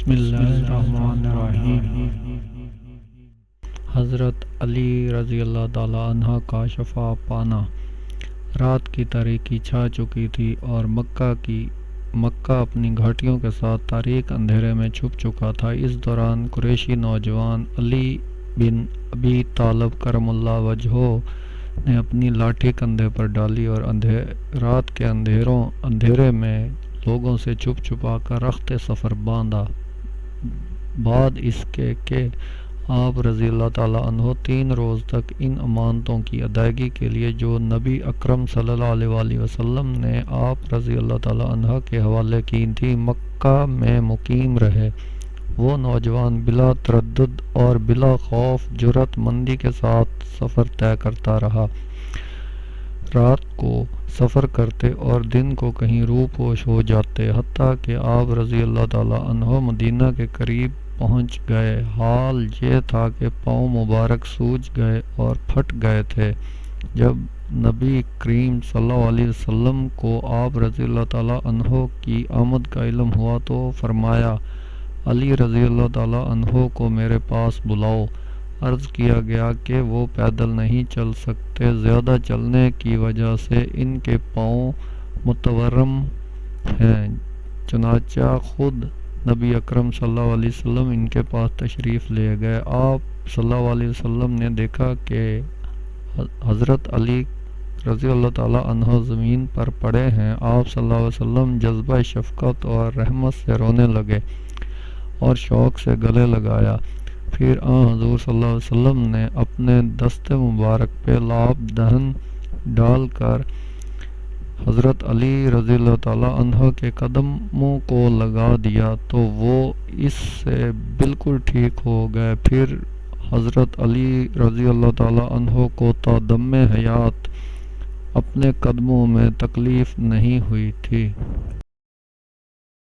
بسم اللہ الرحمن الرحیم۔ حضرت علی رضی اللہ تعالیٰ عنہ کا شفا پانا۔ رات کی تاریکی چھا چکی تھی اور مکہ اپنی گھاٹیوں کے ساتھ تاریک اندھیرے میں چھپ چکا تھا۔ اس دوران قریشی نوجوان علی بن ابی طالب کرم اللہ وجہہ نے اپنی لاٹھی کندھے پر ڈالی اور رات کے اندھیرے میں لوگوں سے چھپا کر رخت سفر باندھا۔ بعد اس کے کہ آپ رضی اللہ تعالیٰ عنہ 3 روز تک ان امانتوں کی ادائیگی کے لیے جو نبی اکرم صلی اللہ علیہ وآلہ وسلم نے آپ رضی اللہ تعالیٰ عنہ کے حوالے کی تھی، مکہ میں مقیم رہے۔ وہ نوجوان بلا تردد اور بلا خوف جرأت مندی کے ساتھ سفر طے کرتا رہا۔ رات کو سفر کرتے اور دن کو کہیں روح پوش ہو جاتے، حتیٰ کہ آپ رضی اللہ تعالیٰ عنہ مدینہ کے قریب پہنچ گئے۔ حال یہ تھا کہ پاؤں مبارک سوج گئے اور پھٹ گئے تھے۔ جب نبی کریم صلی اللہ علیہ وسلم کو آپ رضی اللہ تعالیٰ عنہ کی آمد کا علم ہوا تو فرمایا، علی رضی اللہ تعالیٰ عنہ کو میرے پاس بلاؤ۔ عرض کیا گیا کہ وہ پیدل نہیں چل سکتے، زیادہ چلنے کی وجہ سے ان کے پاؤں متورم ہیں۔ چنانچہ خود نبی اکرم صلی اللہ علیہ وسلم ان کے پاس تشریف لے گئے۔ آپ صلی اللہ علیہ وسلم نے دیکھا کہ حضرت علی رضی اللہ تعالیٰ عنہ زمین پر پڑے ہیں۔ آپ صلی اللہ علیہ وسلم جذبہ شفقت اور رحمت سے رونے لگے اور شوق سے گلے لگایا۔ پھر حضور صلی اللہ علیہ وسلم نے اپنے دست مبارک پہ لعاب دہن ڈال کر حضرت علی رضی اللہ تعالیٰ عنہ کے قدموں کو لگا دیا تو وہ اس سے بالکل ٹھیک ہو گئے۔ پھر حضرت علی رضی اللہ تعالیٰ عنہ کو تا دم حیات اپنے قدموں میں تکلیف نہیں ہوئی تھی۔